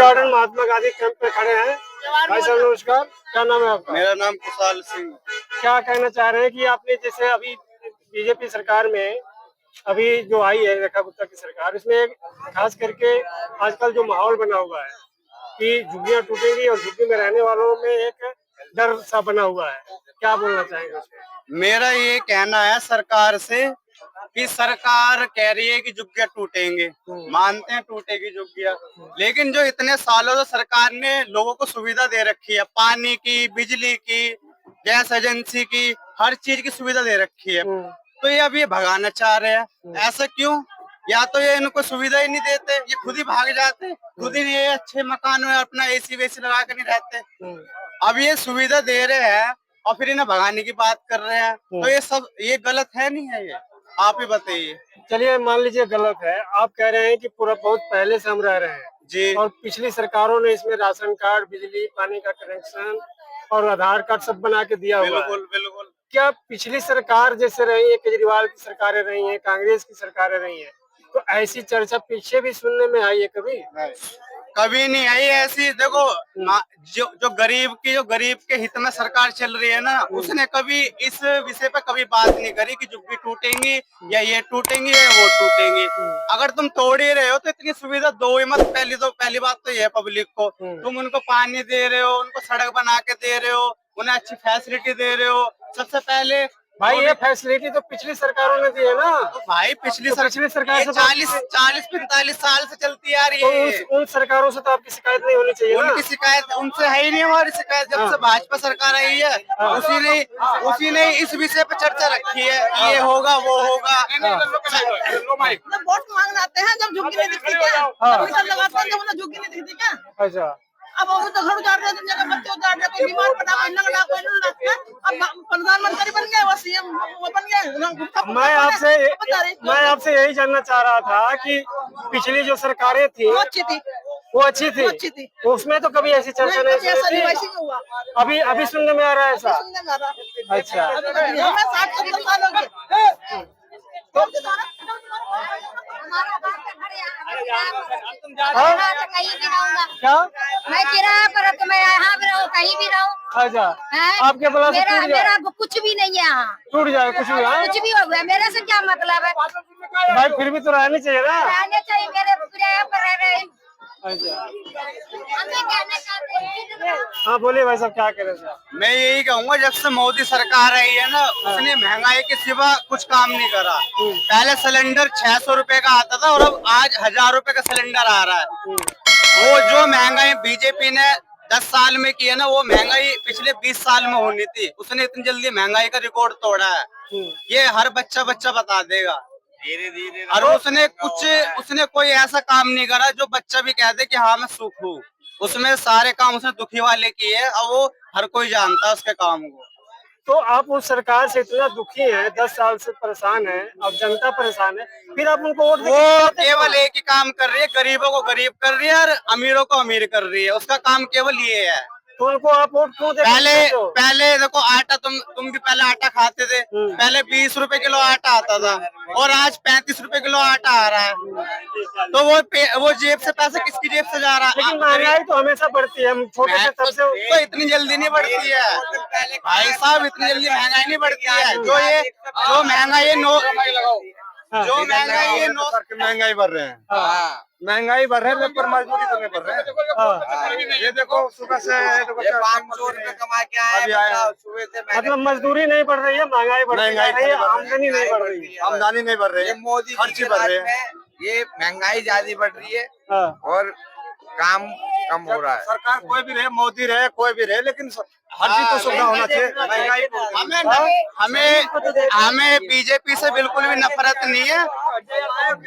Garden Mahatma Gandhi camp पे खड़े हैं। भाई साहब नमस्कार, क्या नाम है आपका? मेरा नाम कुशाल सिंह। क्या कहना चाह रहे हैं कि आपने जैसे अभी बीजेपी सरकार में अभी जो आई है रेखा गुप्ता की सरकार, इसमें खास करके आजकल जो माहौल बना हुआ है कि झुग्गियां टूटेंगी और झुग्गी में रहने वालों में एक डर सा बना हुआ है, क्या बोलना चाहेंगे उसमें? मेरा ये कहना है सरकार से कि सरकार कह रही है कि झुग्गियां टूटेंगे, मानते हैं टूटेगी झुग्गियां, लेकिन जो इतने सालों से सरकार ने लोगों को सुविधा दे रखी है, पानी की, बिजली की, गैस एजेंसी की, हर चीज की सुविधा दे रखी है, तो ये अब ये भगाना चाह रहे हैं। ऐसा क्यों? या तो ये इनको सुविधा ही नहीं देते, ये खुद ही भाग जाते, खुद ही ये अच्छे मकान में अपना एसी वेसी लगा कर नहीं रहते। अब ये सुविधा दे रहे हैं और फिर इन्हें भगाने की बात कर रहे हैं, तो ये सब ये गलत है नहीं है? ये आप ही बताइए। चलिए मान लीजिए गलत है, आप कह रहे हैं कि पूरा बहुत पहले से हम रह रहे हैं जी, और पिछली सरकारों ने इसमें राशन कार्ड, बिजली पानी का कनेक्शन और आधार कार्ड सब बना के दिया हुआ है। बिल्कुल बिल्कुल। क्या पिछली सरकार जैसे रही है, केजरीवाल की सरकारें रही हैं, कांग्रेस की सरकारें रही हैं, तो ऐसी चर्चा पीछे भी सुनने में आई है कभी? कभी नहीं आई ऐसी। देखो जो गरीब के हित में सरकार चल रही है ना, उसने कभी इस विषय पे कभी बात नहीं करी कि झुग्गी टूटेंगी या ये टूटेंगी या वो टूटेंगी। अगर तुम तोड़ ही रहे हो तो इतनी सुविधा दो ही मत। पहली बात तो ये है पब्लिक को, तुम उनको पानी दे रहे हो, उनको सड़क बना के दे रहे हो, उन्हें अच्छी फैसिलिटी दे रहे हो। सबसे पहले भाई ये फैसिलिटी तो पिछली सरकारों ने दी है ना। तो भाई पिछली सरकार से 40-45 साल से चलती आ रही तो है। उन सरकारों से तो आपकी शिकायत नहीं होनी चाहिए ना? उनकी शिकायत उनसे है ही नहीं। हमारी शिकायत जब से भाजपा सरकार आई है, उसी ने इस विषय पे चर्चा रखी है कि ये होगा वो होगा। जब वोट मांगने आते हैं, जब झुग्गी नहीं दिखती क्या? तब लगाते हैं जब उन्हें झुग्गी नहीं दिखती क्या? अच्छा, अब वो तो घर उजाड़ रहे हैं, दुनिया के बच्चे उजाड़ रहे हैं, कोई बीमार पड़ा, कोई लंगड़ा, कोई लूला। अब प्रधानमंत्री बन गए, वो सीएम वो बन गए। मैं आपसे यही जानना चाह रहा था कि पिछली जो सरकारें थी वो अच्छी थी, वो अच्छी थी, उसमें तो कभी ऐसी चर्चा नहीं सुनी थी। हुआ। अभी सुनने में आ रहा है ऐसा? सुनने में आ रहा है। अच्छा, हमें 60-70 साल हो गए। कहीं भी रहूंगा, क्या? मैं किराया पर तो मैं यहाँ भी रहूँ, कहीं भी रहूँ। अच्छा, हैं? आपके बला से मेरा टूट जाए? मेरा कुछ भी नहीं है यहाँ, टूट जाए कुछ भी? हाँ? कुछ भी हो गया, मेरे से क्या मतलब है? भाई फिर भी तो रहनी चाहिए ना। रहने चाहिए, मेरे किराया पर रह रहे हैं। अच्छा, हमें कहना चाहते हैं। हाँ बोलिए भाई साहब, क्या कह रहे थे? मैं यही कहूँगा, जब से मोदी सरकार आई है ना, उसने महंगाई के सिवा कुछ काम नहीं करा। पहले सिलेंडर 600 रुपए का आता था और अब आज 1000 रुपए का सिलेंडर आ रहा है। वो जो महंगाई बीजेपी ने 10 साल में की है ना, वो महंगाई पिछले 20 साल में होनी थी। उसने इतनी जल्दी महंगाई का रिकॉर्ड तोड़ा है, ये हर बच्चा बता देगा धीरे धीरे। और उसने कोई ऐसा काम नहीं करा जो बच्चा भी कह दे कि हाँ मैं सुख हूँ। उसमें सारे काम उसने दुखी वाले किए और वो हर कोई जानता है उसके काम को। तो आप उस सरकार से इतना दुखी हैं, 10 साल से परेशान हैं, अब जनता परेशान है, फिर आप उनको वोट वो केवल एक ही काम कर रही है, गरीबों को गरीब कर रही है और अमीरों को अमीर कर रही है। उसका काम केवल ये है। तो उनको आप वोट क्यों देते? पहले देखो आटा, तुम भी पहले आटा खाते थे। पहले 20 रुपए किलो आटा आता था और आज 35 रुपए किलो आटा आ रहा है। तो वो जेब से पैसा किसकी जेब से जा रहा है? लेकिन महंगाई तो हमेशा बढ़ती है, हम छोटे से तब से। तो इतनी जल्दी नहीं बढ़ती है भाई साहब, इतनी जल्दी महंगाई नहीं बढ़ती है। जो महंगाई महंगाई बढ़ रहे हैं, महंगाई बढ़ रहे हैं, पर मजदूरी तो नहीं बढ़ रहे हैं। ये देखो सुबह से 500 रुपए कमा के आए, सुबह से मतलब मजदूरी नहीं बढ़ रही है, महंगाई बढ़ रही है, आमदनी नहीं बढ़ रही है। आमदनी नहीं बढ़ रही है, मोदी खर्च बढ़ रहे हैं। ये महंगाई ज्यादा बढ़ रही है हाँ। और काम कम हो रहा है। सरकार कोई भी रहे, मोदी रहे, कोई भी रहे, लेकिन हर चीज तो सुविधा होना चाहिए। हमें बीजेपी से बिल्कुल भी नफरत नहीं है।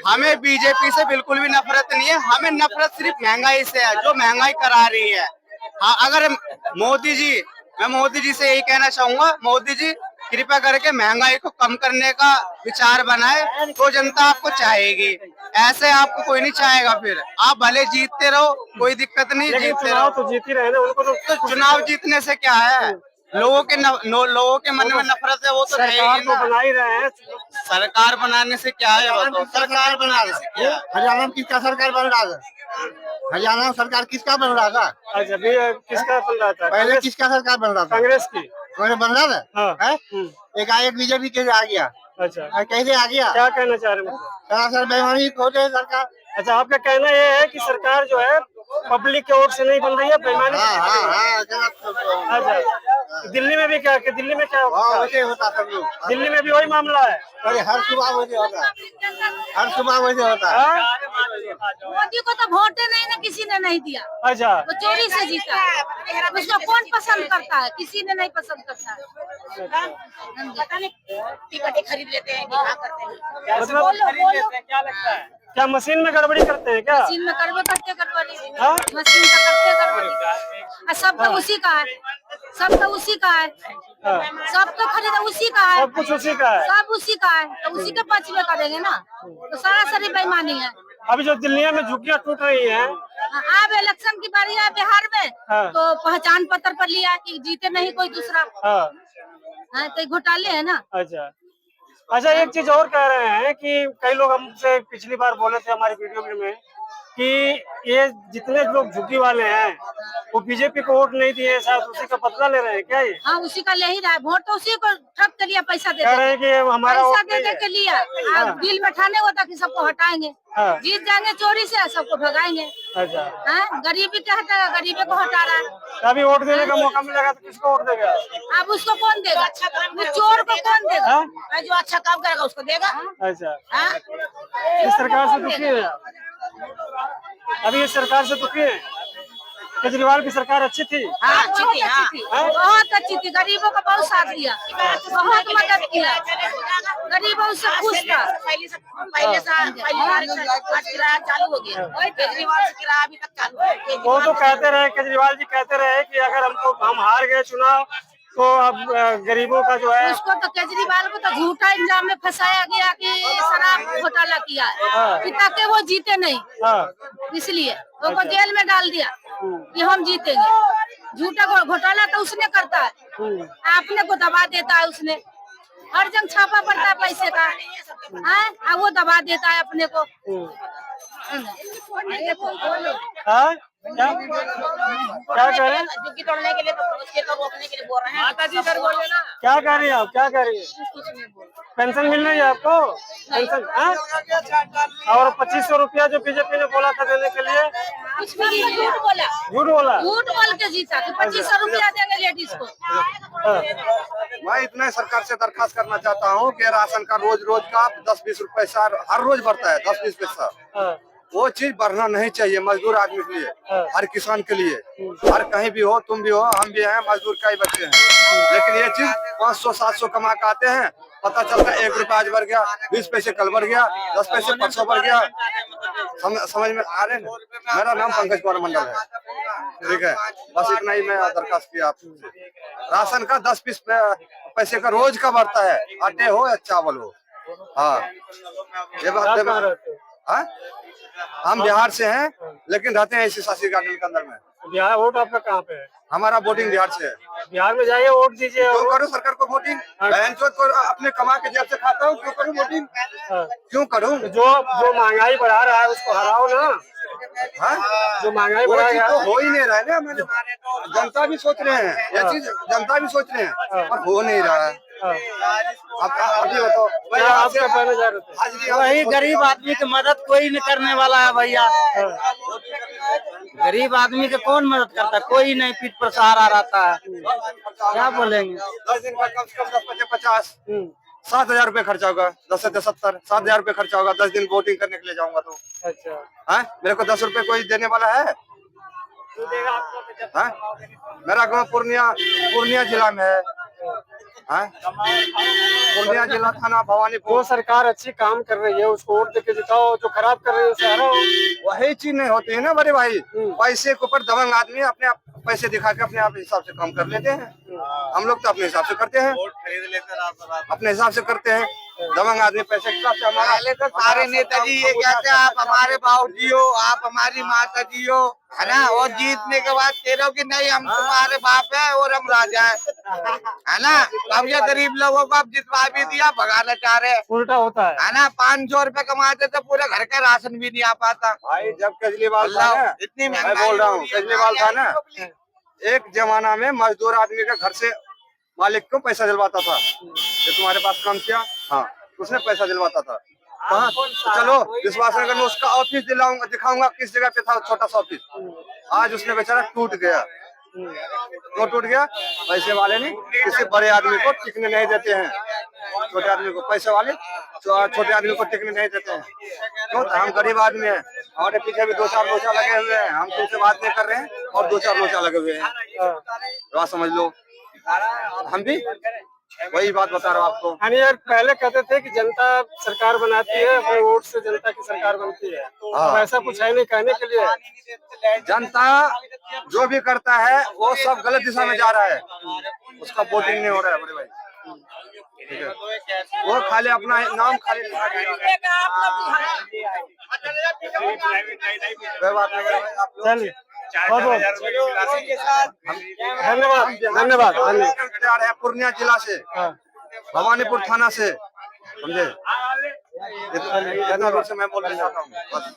हमें बीजेपी से बिल्कुल भी नफरत नहीं है। हमें नफरत सिर्फ महंगाई से है, जो महंगाई करा रही है। हाँ, अगर मैं मोदी जी से यही कहना चाहूंगा, मोदी जी कृपया करके महंगाई को कम करने का विचार बनाए तो जनता आपको चाहेगी। ऐसे आपको कोई नहीं चाहेगा। फिर आप भले जीतते रहो, कोई दिक्कत नहीं, जीतते रहो। तो जीती रहे ना, उनको तो चुनाव जीतने से क्या है? लोगों के मन में नफरत है, वो तो सरकार को बना ही रहे हैं। सरकार बनाने से क्या है? सरकार बनाने से क्या है? हरियाणा में किसका सरकार बन रहा है? हरियाणा सरकार किसका बन रहा था? अच्छा, अभी किसका बन रहा था? पहले किसका सरकार बन रहा था? कांग्रेस की। पहले बन रहा था? हाँ। है? हम्म। एक बीजेपी कैसे आ गया? अच्छा, कैसे आ गया? क्या कहना चाह रहे हैं मतलब? सरासर बेईमानी होते है सरकार। अच्छा, आपका कहना ये है कि सरकार जो है पब्लिक की ओर से नहीं बन रही है, बेईमानी हाँ से बन रही है। हाँ हाँ, अच्छा, दिल्ली में भी क्या, कि दिल्ली में क्या वैसे होता सब लोग। दिल्ली में भी वही मामला है? अरे हर सुबह वैसे होता है, हर सुबह वैसे होता है। हाँ? मोदी को तो वोट नहीं ना किसी ने नहीं दिया, अच्छा, वो चोरी से जीता है। उसको कौन पसंद करता है? किसी ने नहीं पसंद करता है। पता नहीं टिकटें खरीद लेते हैं, क्या करते हैं। मतलब क्या लगता है, क्या मशीन में गड़बड़ी करते हैं क्या? मशीन में करवे करते गड़बड़ी, हाँ? मशीन का करते गड़बड़ी। सब तो उसी का है, सब तो उसी का है, सब तो खरीदा उसी का है, सब कुछ उसी का है। सब उसी का है, तो उसी के पक्ष में करेंगे ना, तो सरासरी बेईमानी है। अभी जो दिल्ली में झुग्गियां टूट रही हैं, अब इलेक्शन की बारी है बिहार में, हाँ। तो पहचान पत्र पर लिया कि जीते नहीं कोई दूसरा, हाँ, हाँ, तो घोटाले है ना। अच्छा अच्छा, एक चीज और कह रहे हैं कि कई लोग हमसे पिछली बार बोले थे हमारी वीडियो में कि ये जितने लोग झुग्गी वाले हैं वो बीजेपी को वोट नहीं दिए, शायद उसी का बदला ले रहे हैं क्या ये? हाँ, उसी का ले ही रहा है वोट, तो उसी को ठप के लिया, पैसा दे कह रहे हैं कि हमारा पैसा वोट दे नहीं दे है। के लिया। बिल में ठाने होता कि सबको हटाएंगे, हाँ। जीत जाएंगे चोरी से, सबको भगाएंगे। अच्छा, हाँ, गरीबी क्या हटाएगा? गरीबी को हटा रहा है। तो अभी वोट देने का मौका मिलेगा तो किसको वोट देगा? अब उसको कौन देगा? वो चोर को कौन देगा? हाँ? जो अच्छा काम करेगा उसको देगा। अच्छा, हाँ? इस सरकार से दुखी है आप? अभी इस सरकार से दुखी है? केजरीवाल की सरकार अच्छी थी? हाँ, अच्छी थी, हाँ, बहुत अच्छी थी। गरीबों का बहुत साथ दिया, बहुत मदद किया, गरीबों से खुश था। पहले किराया चालू हो गया, केजरीवाल से किराया अभी तक चालू है। वो तो कहते रहे, केजरीवाल जी कहते रहे कि अगर हम हार गए चुनाव तो अब गरीबों का जो है। उसको तो केजरीवाल को तो झूठा इल्जाम में फंसाया गया कि शराब घोटाला किया है, कि ताकि वो जीते नहीं, हाँ, इसलिए उसको जेल में डाल दिया कि हम जीतेंगे। झूठा घोटाला तो उसने करता है, आपने को दबा देता है उसने, हर जगह छापा पड़ता है पैसे का, हाँ, वो दबा देता है अपने को। हाँ? क्या कह रहे हैं? झुग्गी तोड़ने के लिए तो उसके तो रोकने के लिए बोल रहे हैं। माता जी कर बोले ना, क्या कह रही है आप, क्या कह रही है? पेंशन मिल रही है आपको? पेंशन, हाँ? और 2500 रुपया जो बीजेपी ने बोला था देने के लिए, कुछ भी झूठ बोला, झूठ बोला? झूठ बोल के जीता कि 2500 रुपया देंगे लेडीज को। हाँ, मैं इतना सरकार से दरखास्त करना चाहता हूँ कि राशन का रोज रोज का 10-20 पैसा हर रोज बढ़ता है, 10-20 पैसा। हाँ, वो चीज बढ़ना नहीं चाहिए मजदूर आदमी के लिए, हर किसान के लिए, हर कहीं भी हो, तुम भी हो, हम भी हैं, मजदूर का ही बच्चे हैं। लेकिन ये चीज 500-700 कमा के आते हैं, पता चलता है 1 रुपया आज बढ़ गया, 20 पैसे कल बढ़ गया, 10 पैसे परसों बढ़ गया। समझ में आ रहे हैं? मेरा नाम पंकज कुमार मंडल है, ठीक है, बस इतना ही मैं दरखास्त किया आपसे। राशन का 10-20 पैसे का रोज का बढ़ता है, आटे हो या चावल हो। हाँ, ये बात। हाँ, हम बिहार से हैं, लेकिन रहते हैं इसी शासी गार्डन के अंदर में। बिहार वोट आपका कहाँ पे है? हमारा वोटिंग बिहार से है। बिहार में जाइए, वोट दीजिए। क्यों करूँ सरकार को वोटिंग? बहन चोद को अपने कमा के जेब से खाता हूँ, क्यों करूँ वोटिंग? क्यों करूँ? जो महंगाई बढ़ा रहा है उसको हराओ ना। हाँ, जो महंगाई वो बढ़ा चीज रहा तो है, हो ही नहीं रहा है ना। मैंने जनता भी सोच रहे हैं, ये चीज जनता भी सोच रहे हैं, पर हो नहीं रहा है। आप ये बताओ, क्या आप क्या कहना चाह रहे थे? वही गरीब आदमी की मदद कोई नहीं करने वाला है भैया। गरीब आदमी के कौन मदद करता है? कोई नहीं, पीठ पर सहारा रहता है। क्या बोलेंगे? 10 दिन का कम से कम 10-50 7,000 रुपये खर्चा होगा, 10 से 70 7,000 रुपये खर्चा होगा। 10 दिन वोटिंग करने के लिए जाऊंगा तो। अच्छा, हाँ, मेरे को 10 रुपये कोई देने वाला है? हाँ? मेरा गांव पूर्णिया जिला में है। हाँ? पूर्णिया जिला थाना भवानीपुर। जो सरकार अच्छी काम कर रही है उसको वोट देके जिताओ, जो खराब कर रही है उसे हराओ। वही चीज नहीं होती है ना बड़े भाई। पैसे के ऊपर दबंग आदमी अपने आप पैसे दिखा के अपने आप हिसाब से काम कर लेते हैं। हम लोग तो अपने हिसाब से करते हैं, अपने हिसाब से करते हैं। दबंग आदमी पैसे के हिसाब से हमारा पहले तो सारे नेताजी ये कहते हैं आप हमारे बाबूजी हो, आप हमारी माता जी हो, है ना। और जीतने के बाद कह रहे हो कि नहीं हम तुम्हारे बाप है और हम राजा है ना। अब ये गरीब लोगों को अब जितवा भी दिया, भगाना चाह रहे हैं, उल्टा होता है ना। 500 रुपए कमाते तो पूरे घर का राशन भी नहीं आ पाता। भाई जब केजरीवाल था ना, इतनी मैं महंगाई बोल रहा हो हूँ गई है। केजरीवाल था ना, एक जमाना में मजदूर आदमी के घर से मालिक को पैसा दिलवाता था कि तुम्हारे पास काम किया, हाँ उसने पैसा दिलवाता था। हाँ तो चलो विश्वास नगर में उसका ऑफिस दिखाऊंगा किस जगह पे था, छोटा सा ऑफिस। आज उसने बेचारा टूट गया। क्यों टूट गया? पैसे वाले नहीं किसी बड़े आदमी को टिकने नहीं देते हैं, छोटे आदमी को, पैसे वाले छोटे आदमी को टिकने नहीं देते हैं। क्यों? तो हम गरीब आदमी हैं, हमारे पीछे भी 2-4 लोचा लगे हुए हैं, हम तुमसे बात नहीं कर रहे हैं और 2-4 लोचा लगे हुए हैं, बात समझ लो। हम भी वही बात बता रहा हूँ आपको। यानी यार पहले कहते थे कि जनता सरकार बनाती है, अपने वोट से जनता की सरकार बनती है। हाँ। अब ऐसा कुछ है नहीं कहने के लिए। जनता जो भी करता है वो सब गलत दिशा में जा रहा है, उसका वोटिंग नहीं हो रहा है बड़े भाई। ठीक है, वो खाली अपना नाम खाली कोई बात नहीं बड़े भाई, आप लोग चलिए बहुत बहुत धन्यवाद धन्यवाद धन्यवाद। तैयार है पूर्णिया जिला से, हाँ। भवानीपुर थाना से, समझे। इतना दूर से मैं बोलना चाहता हूँ बस।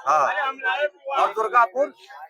हाँ और दुर्गापुर